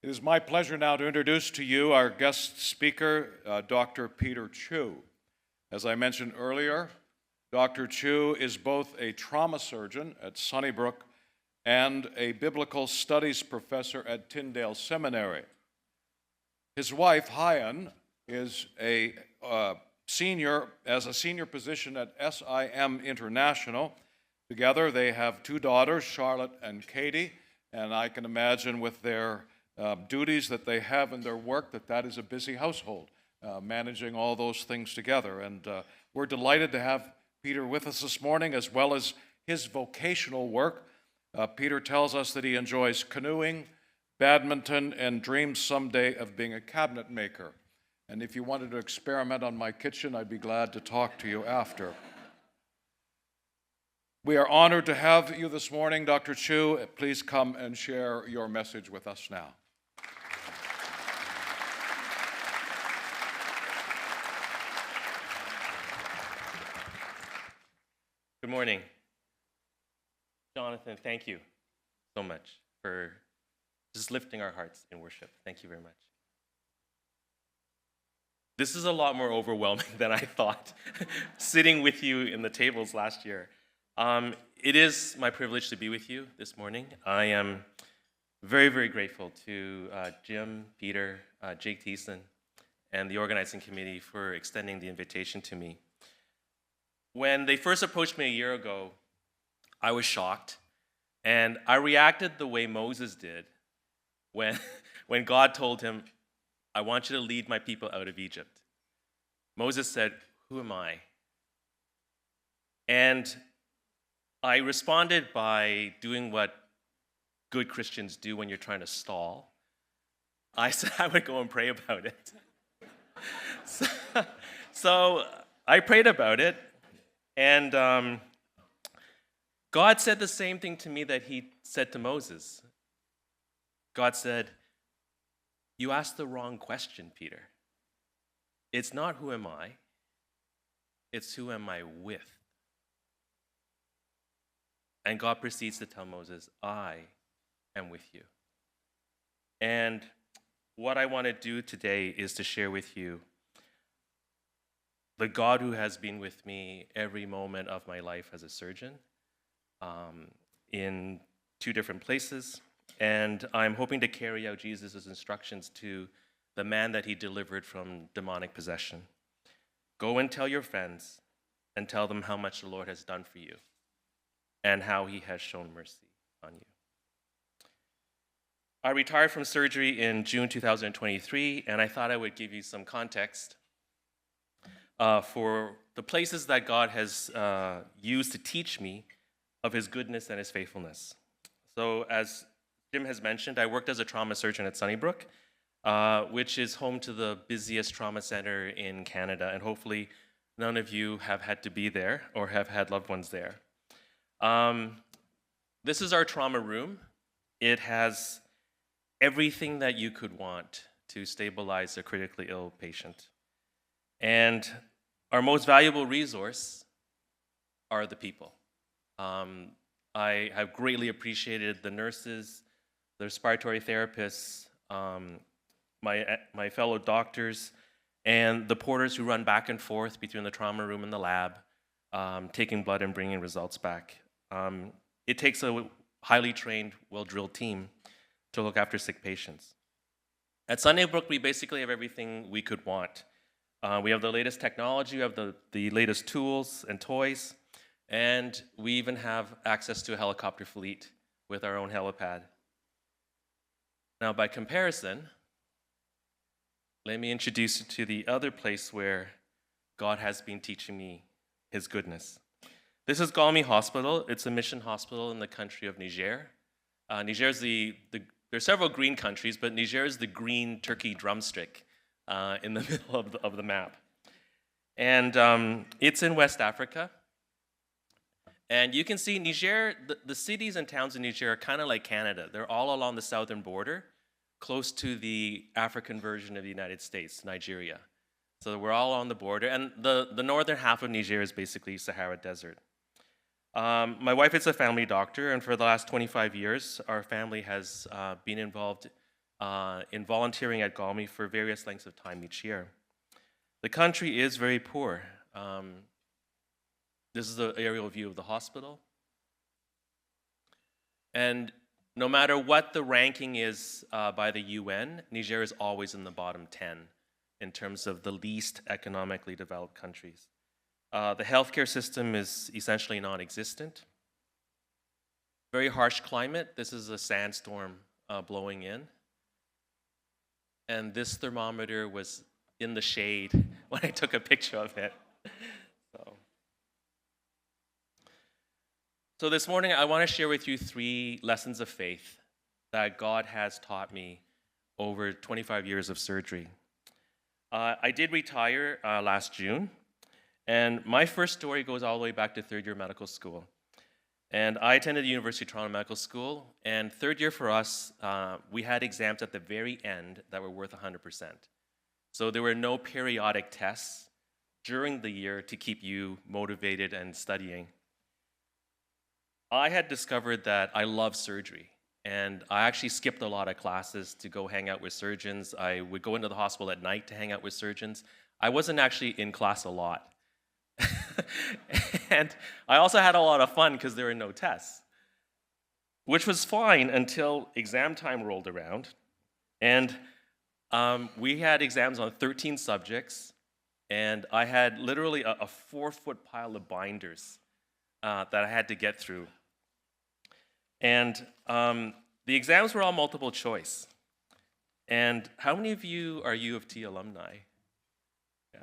It is my pleasure now to introduce to you our guest speaker, Dr. Peter Chu. As I mentioned earlier, Dr. Chu is both a trauma surgeon at Sunnybrook and a biblical studies professor at Tyndale Seminary. His wife, Hyan, is a senior position at SIM International. Together, they have two daughters, Charlotte and Katie, and I can imagine with their duties that they have in their work that is a busy household, managing all those things together. And we're delighted to have Peter with us this morning, as well as his vocational work. Peter tells us that he enjoys canoeing, badminton, and dreams someday of being a cabinet maker. And if you wanted to experiment on my kitchen, I'd be glad to talk to you after. We are honored to have you this morning, Dr. Chu. Please come and share your message with us now. Good morning. Jonathan, thank you so much for just lifting our hearts in worship. Thank you very much. This is a lot more overwhelming than I thought, sitting with you in the tables last year. It is my privilege to be with you this morning. I am very, very grateful to Jim, Peter, Jake Thiessen, and the organizing committee for extending the invitation to me. When they first approached me a year ago, I was shocked, and I reacted the way Moses did when God told him, "I want you to lead my people out of Egypt." Moses said, "Who am I?" And I responded by doing what good Christians do when you're trying to stall. I said I would go and pray about it. So I prayed about it, and God said the same thing to me that he said to Moses. God said, "You asked the wrong question, Peter. It's not who am I, it's who am I with." And God proceeds to tell Moses, "I am with you." And what I want to do today is to share with you the God who has been with me every moment of my life as a surgeon in two different places. And I'm hoping to carry out Jesus' instructions to the man that he delivered from demonic possession. Go and tell your friends and tell them how much the Lord has done for you and how he has shown mercy on you. I retired from surgery in June 2023, and I thought I would give you some context for the places that God has used to teach me of his goodness and his faithfulness. So as Jim has mentioned, I worked as a trauma surgeon at Sunnybrook, which is home to the busiest trauma center in Canada, and hopefully none of you have had to be there or have had loved ones there. This is our trauma room. It has everything that you could want to stabilize a critically ill patient. And our most valuable resource are the people. I have greatly appreciated the nurses, the respiratory therapists, my fellow doctors, and the porters who run back and forth between the trauma room and the lab, taking blood and bringing results back. It takes a highly trained, well-drilled team to look after sick patients. At Sunnybrook, we basically have everything we could want. We have the latest technology, we have the latest tools and toys, and we even have access to a helicopter fleet with our own helipad. Now, by comparison, let me introduce you to the other place where God has been teaching me his goodness. This is Galmi Hospital. It's a mission hospital in the country of Niger. Niger is there are several green countries, but Niger is the green turkey drumstick in the middle of the map. And it's in West Africa. And you can see Niger, the cities and towns in Niger are kind of like Canada. They're all along the southern border, close to the African version of the United States, Nigeria. So we're all on the border. And the northern half of Niger is basically Sahara Desert. My wife is a family doctor, and for the last 25 years, our family has been involved in volunteering at Galmi for various lengths of time each year. The country is very poor. This is an aerial view of the hospital. And no matter what the ranking is by the UN, Niger is always in the bottom 10 in terms of the least economically developed countries. The healthcare system is essentially non-existent. Very harsh climate. This is a sandstorm blowing in. And this thermometer was in the shade when I took a picture of it. So this morning, I want to share with you 3 lessons of faith that God has taught me over 25 years of surgery. I did retire last June, and my first story goes all the way back to third year medical school. And I attended the University of Toronto Medical School, and third year for us, we had exams at the very end that were worth 100%. So there were no periodic tests during the year to keep you motivated and studying. I had discovered that I love surgery, and I actually skipped a lot of classes to go hang out with surgeons. I would go into the hospital at night to hang out with surgeons. I wasn't actually in class a lot. And I also had a lot of fun because there were no tests, which was fine until exam time rolled around. And we had exams on 13 subjects, and I had literally a 4-foot pile of binders that I had to get through. And the exams were all multiple choice. And how many of you are U of T alumni? Yeah.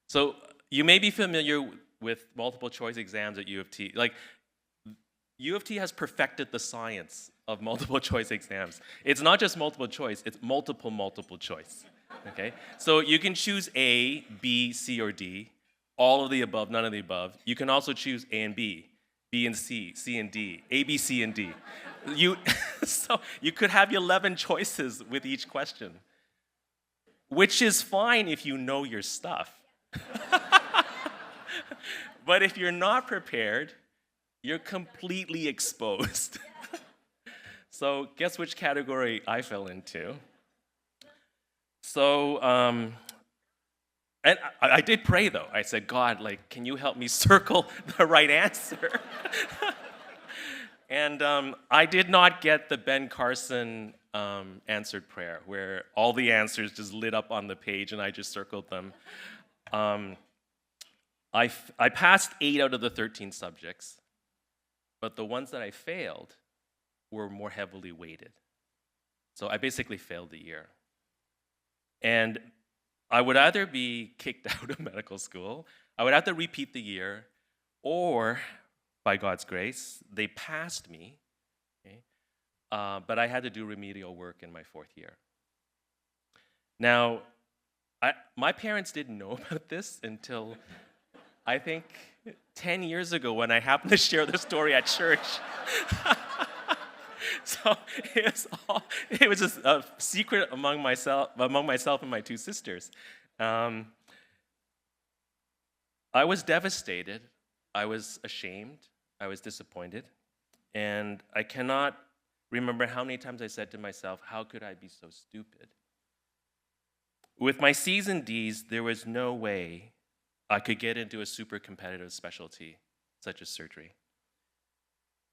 So you may be familiar with multiple choice exams at U of T. Like, U of T has perfected the science of multiple choice exams. It's not just multiple choice, it's multiple choice. Okay? So you can choose A, B, C, or D, all of the above, none of the above. You can also choose A and B. B and C, C and D, A, B, C, and D. So you could have 11 choices with each question, which is fine if you know your stuff. But if you're not prepared, you're completely exposed. So guess which category I fell into? So, and I did pray, though. I said, God, like, can you help me circle the right answer? And I did not get the Ben Carson answered prayer, where all the answers just lit up on the page and I just circled them. I passed 8 out of the 13 subjects, but the ones that I failed were more heavily weighted. So I basically failed the year. And I would either be kicked out of medical school, I would have to repeat the year, or, by God's grace, they passed me, okay? But I had to do remedial work in my 4th year. Now, my parents didn't know about this until, I think, 10 years ago when I happened to share the story at church. So it was just a secret among myself and my 2 sisters. I was devastated. I was ashamed. I was disappointed. And I cannot remember how many times I said to myself, how could I be so stupid? With my C's and D's, there was no way I could get into a super competitive specialty such as surgery.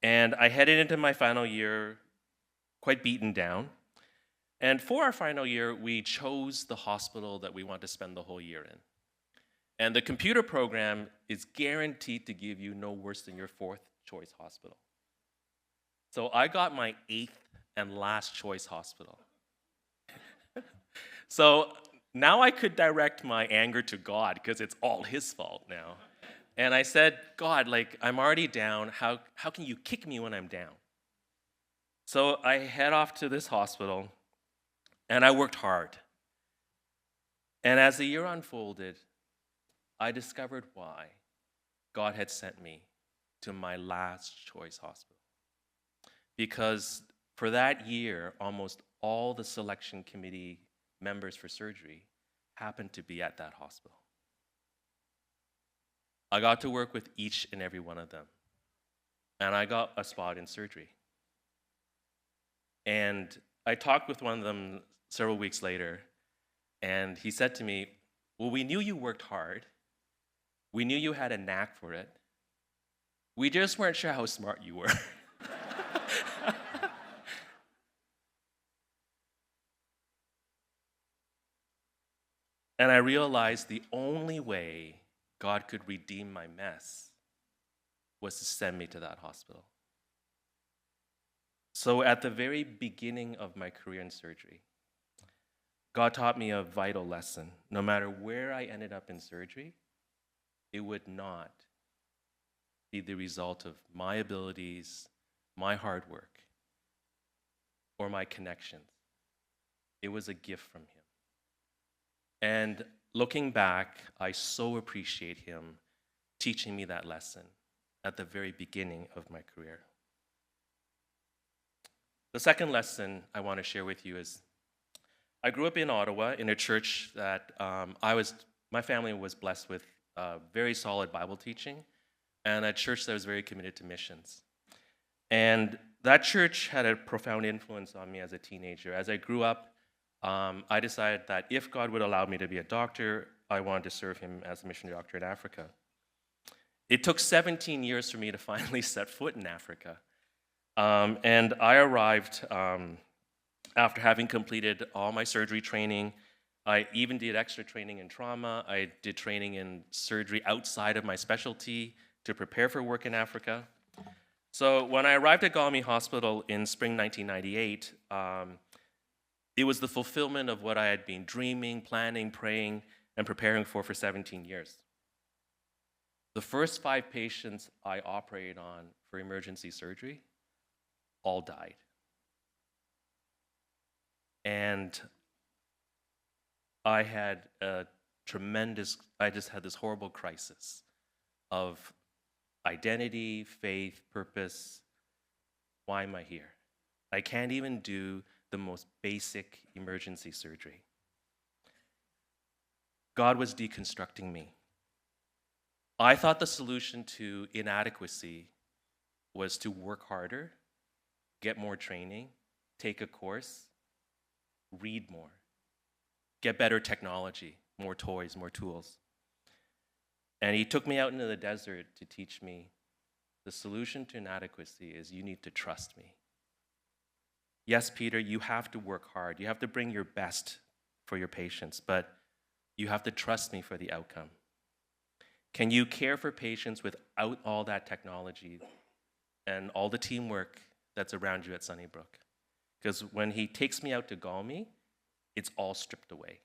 And I headed into my final year quite beaten down. And for our final year, we chose the hospital that we want to spend the whole year in. And the computer program is guaranteed to give you no worse than your 4th choice hospital. So I got my 8th and last choice hospital. So now I could direct my anger to God because it's all his fault now. And I said, God, like, I'm already down. How can you kick me when I'm down? So I head off to this hospital, and I worked hard. And as the year unfolded, I discovered why God had sent me to my last choice hospital. Because for that year, almost all the selection committee members for surgery happened to be at that hospital. I got to work with each and every one of them. And I got a spot in surgery. And I talked with one of them several weeks later, and he said to me, well, we knew you worked hard. We knew you had a knack for it. We just weren't sure how smart you were. And I realized the only way God could redeem my mess was to send me to that hospital. So at the very beginning of my career in surgery, God taught me a vital lesson. No matter where I ended up in surgery, it would not be the result of my abilities, my hard work, or my connections. It was a gift from Him. And looking back, I so appreciate Him teaching me that lesson at the very beginning of my career. The second lesson I want to share with you is I grew up in Ottawa in a church that my family was blessed with very solid Bible teaching and a church that was very committed to missions. And that church had a profound influence on me as a teenager. As I grew up, I decided that if God would allow me to be a doctor, I wanted to serve Him as a missionary doctor in Africa. It took 17 years for me to finally set foot in Africa. And I arrived after having completed all my surgery training. I even did extra training in trauma. I did training in surgery outside of my specialty to prepare for work in Africa. So when I arrived at Galmi Hospital in spring 1998, it was the fulfillment of what I had been dreaming, planning, praying, and preparing for 17 years. The first 5 patients I operated on for emergency surgery all died. And I just had this horrible crisis of identity, faith, purpose. Why am I here? I can't even do the most basic emergency surgery. God was deconstructing me. I thought the solution to inadequacy was to work harder, get more training, take a course, read more, get better technology, more toys, more tools. And He took me out into the desert to teach me the solution to inadequacy is you need to trust me. Yes, Peter, you have to work hard. You have to bring your best for your patients, but you have to trust me for the outcome. Can you care for patients without all that technology and all the teamwork that's around you at Sunnybrook? Because when He takes me out to Galmi, it's all stripped away.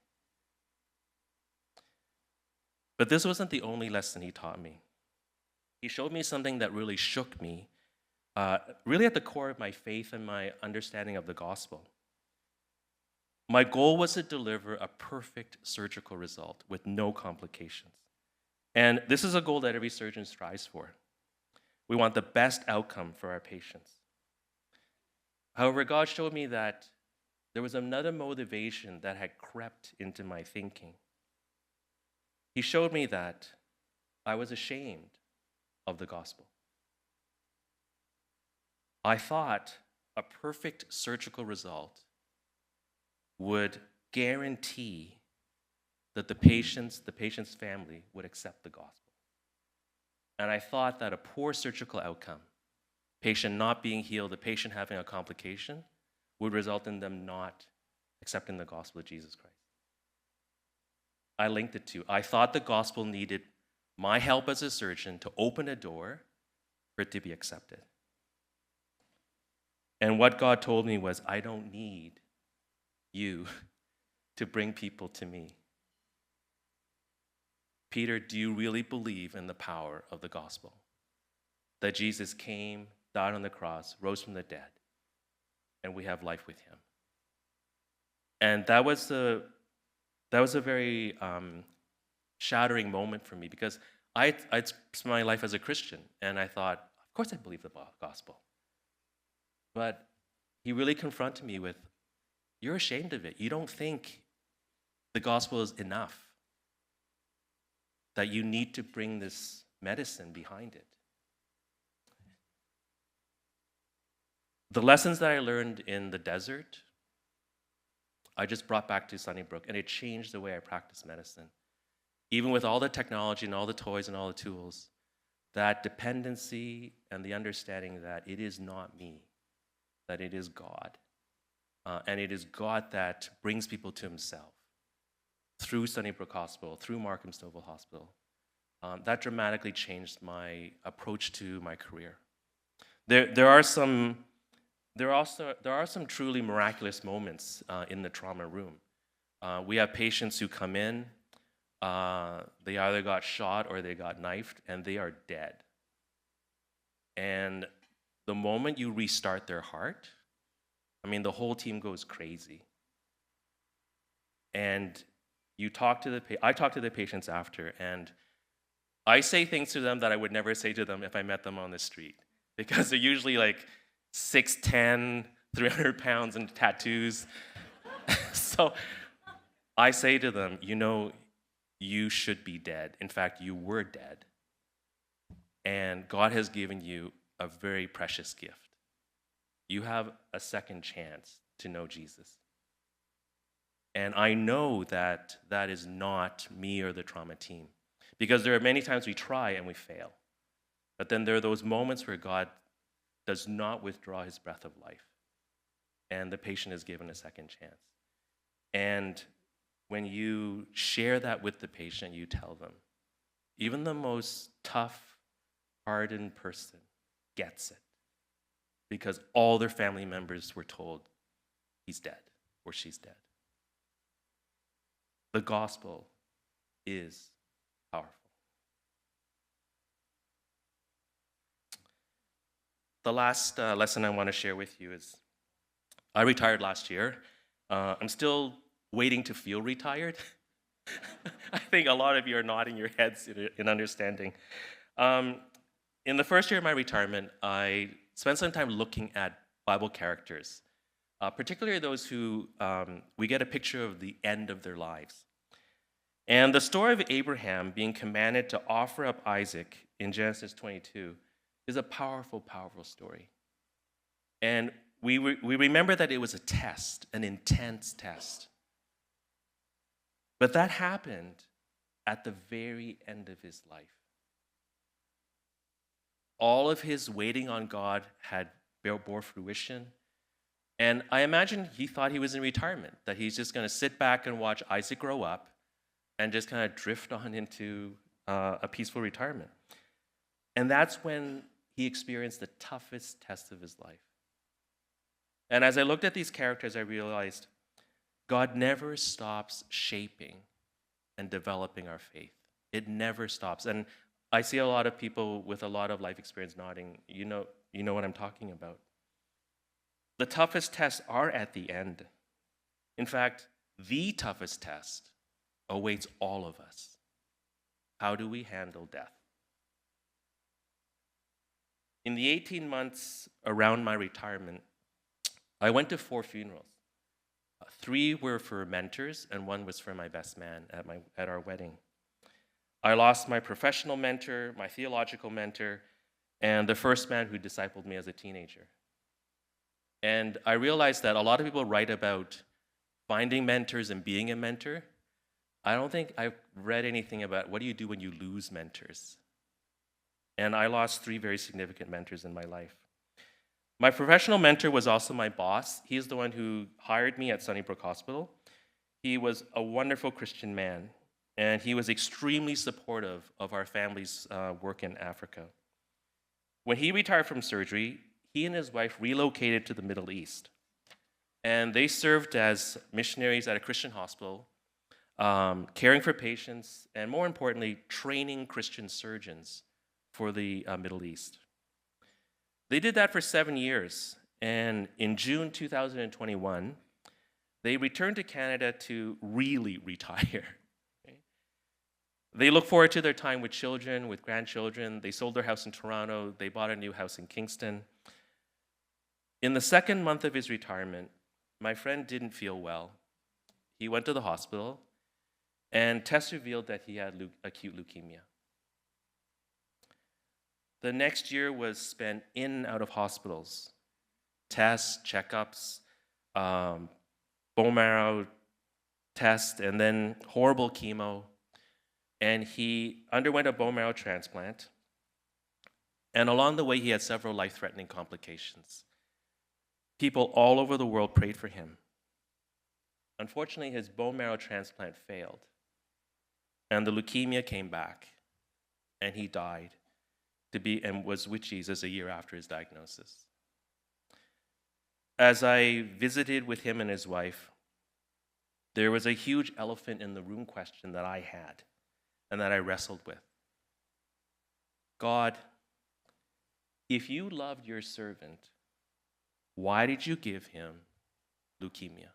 But this wasn't the only lesson He taught me. He showed me something that really shook me, really at the core of my faith and my understanding of the gospel. My goal was to deliver a perfect surgical result with no complications. And this is a goal that every surgeon strives for. We want the best outcome for our patients. However, God showed me that there was another motivation that had crept into my thinking. He showed me that I was ashamed of the gospel. I thought a perfect surgical result would guarantee that the patient's family would accept the gospel. And I thought that a poor surgical outcome, patient not being healed, the patient having a complication, would result in them not accepting the gospel of Jesus Christ. I linked it to, I thought the gospel needed my help as a surgeon to open a door for it to be accepted. And what God told me was, I don't need you to bring people to me. Peter, do you really believe in the power of the gospel? That Jesus came, died on the cross, rose from the dead, and we have life with Him. And that was a very shattering moment for me, because I'd spent my life as a Christian, and I thought, of course I believe the gospel. But He really confronted me with, you're ashamed of it. You don't think the gospel is enough, that you need to bring this medicine behind it. The lessons that I learned in the desert I just brought back to Sunnybrook, and it changed the way I practice medicine. Even with all the technology and all the toys and all the tools, that dependency and the understanding that it is not me, that it is God. And it is God that brings people to himself through Sunnybrook Hospital, through Markham Hospital. That dramatically changed my approach to my career. There are some truly miraculous moments in the trauma room. We have patients who come in, they either got shot or they got knifed, and they are dead. And the moment you restart their heart, I mean, the whole team goes crazy. And I talk to the patients after, and I say things to them that I would never say to them if I met them on the street, because they're usually like 6'10", 300 pounds and tattoos. So I say to them, you should be dead. In fact, you were dead. And God has given you a very precious gift. You have a second chance to know Jesus. And I know that that is not me or the trauma team, because there are many times we try and we fail. But then there are those moments where God does not withdraw his breath of life, and the patient is given a second chance. And when you share that with the patient, you tell them, even the most tough, hardened person gets it, because all their family members were told he's dead or she's dead. The gospel is powerful. The last lesson I want to share with you is, I retired last year. I'm still waiting to feel retired. I think a lot of you are nodding your heads in understanding. In the first year of my retirement, I spent some time looking at Bible characters, particularly those who we get a picture of the end of their lives. And the story of Abraham being commanded to offer up Isaac in Genesis 22 is a powerful, powerful story. And we remember that it was a test, an intense test. But that happened at the very end of his life. All of his waiting on God had bore fruition. And I imagine he thought he was in retirement, that he's just going to sit back and watch Isaac grow up and just kind of drift on into a peaceful retirement. And that's when he experienced the toughest test of his life. And as I looked at these characters, I realized God never stops shaping and developing our faith. It never stops. And I see a lot of people with a lot of life experience nodding. You know what I'm talking about. The toughest tests are at the end. In fact, the toughest test awaits all of us. How do we handle death? In the 18 months around my retirement, I went to 4 funerals. 3 were for mentors, and 1 was for my best man at our wedding. I lost my professional mentor, my theological mentor, and the first man who discipled me as a teenager. And I realized that a lot of people write about finding mentors and being a mentor. I don't think I've read anything about what do you do when you lose mentors. And I lost 3 very significant mentors in my life. My professional mentor was also my boss. He's the one who hired me at Sunnybrook Hospital. He was a wonderful Christian man, and he was extremely supportive of our family's work in Africa. When he retired from surgery, he and his wife relocated to the Middle East. And they served as missionaries at a Christian hospital, caring for patients, and more importantly, training Christian surgeons for the Middle East. They did that for 7 years, and in June 2021, they returned to Canada to really retire. They look forward to their time with children, with grandchildren. They sold their house in Toronto. They bought a new house in Kingston. In the 2nd month of his retirement, my friend didn't feel well. He went to the hospital, and tests revealed that he had acute leukemia. The next year was spent in and out of hospitals, tests, checkups, bone marrow test, and then horrible chemo. And he underwent a bone marrow transplant. And along the way, he had several life-threatening complications. People all over the world prayed for him. Unfortunately, his bone marrow transplant failed, and the leukemia came back, and he died and was with Jesus a year after his diagnosis. As I visited with him and his wife, there was a huge elephant in the room question that I had and that I wrestled with. God, if you loved your servant, why did you give him leukemia?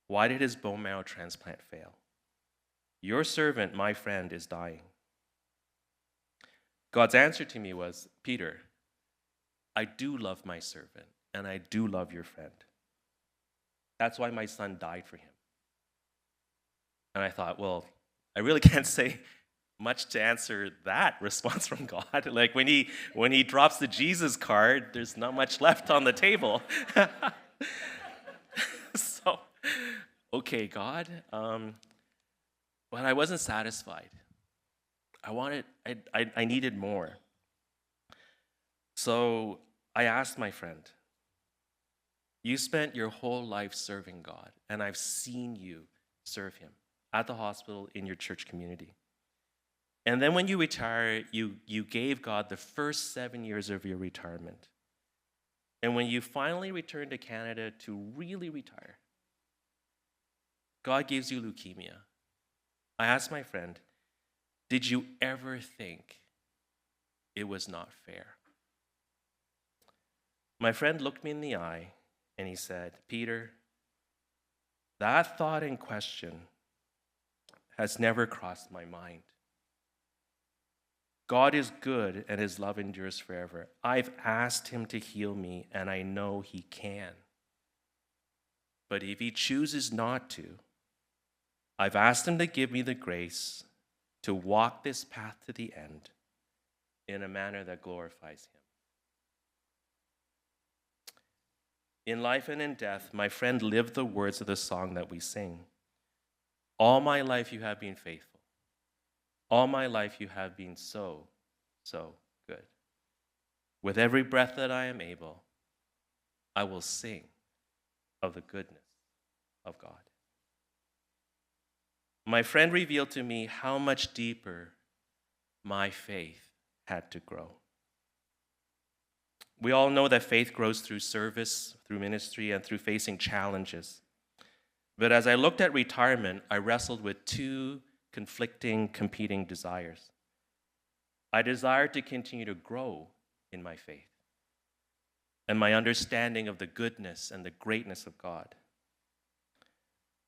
Why did his bone marrow transplant fail? Your servant, my friend, is dying. God's answer to me was, Peter, I do love my servant, and I do love your friend. That's why my son died for him. And I thought, well, I really can't say much to answer that response from God. Like when he drops the Jesus card, there's not much left on the table. So, okay, God. But I wasn't satisfied. I needed more. So I asked my friend, you spent your whole life serving God, and I've seen you serve him at the hospital, in your church community. And then when you retire, you gave God the first 7 years of your retirement. And when you finally return to Canada to really retire, God gives you leukemia. I asked my friend, did you ever think it was not fair? My friend looked me in the eye and he said, Peter, that thought in question has never crossed my mind. God is good and his love endures forever. I've asked him to heal me and I know he can. But if he chooses not to, I've asked him to give me the grace to walk this path to the end in a manner that glorifies him. In life and in death, my friend lived the words of the song that we sing. All my life you have been faithful. All my life you have been so, so good. With every breath that I am able, I will sing of the goodness of God. My friend revealed to me how much deeper my faith had to grow. We all know that faith grows through service, through ministry, and through facing challenges. But as I looked at retirement, I wrestled with two conflicting, competing desires. I desired to continue to grow in my faith and my understanding of the goodness and the greatness of God.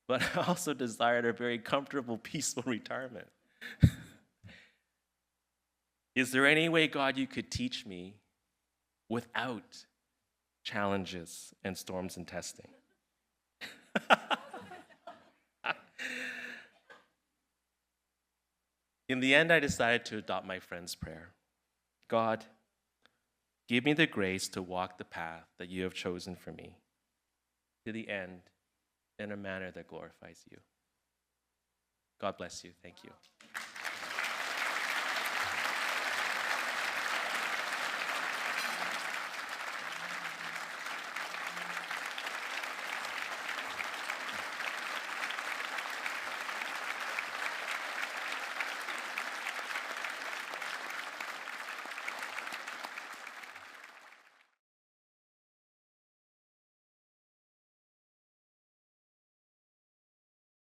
But I also desired a very comfortable, peaceful retirement. Is there any way, God, you could teach me without challenges and storms and testing? In the end, I decided to adopt my friend's prayer. God, give me the grace to walk the path that you have chosen for me to the end in a manner that glorifies you. God bless you. Thank you.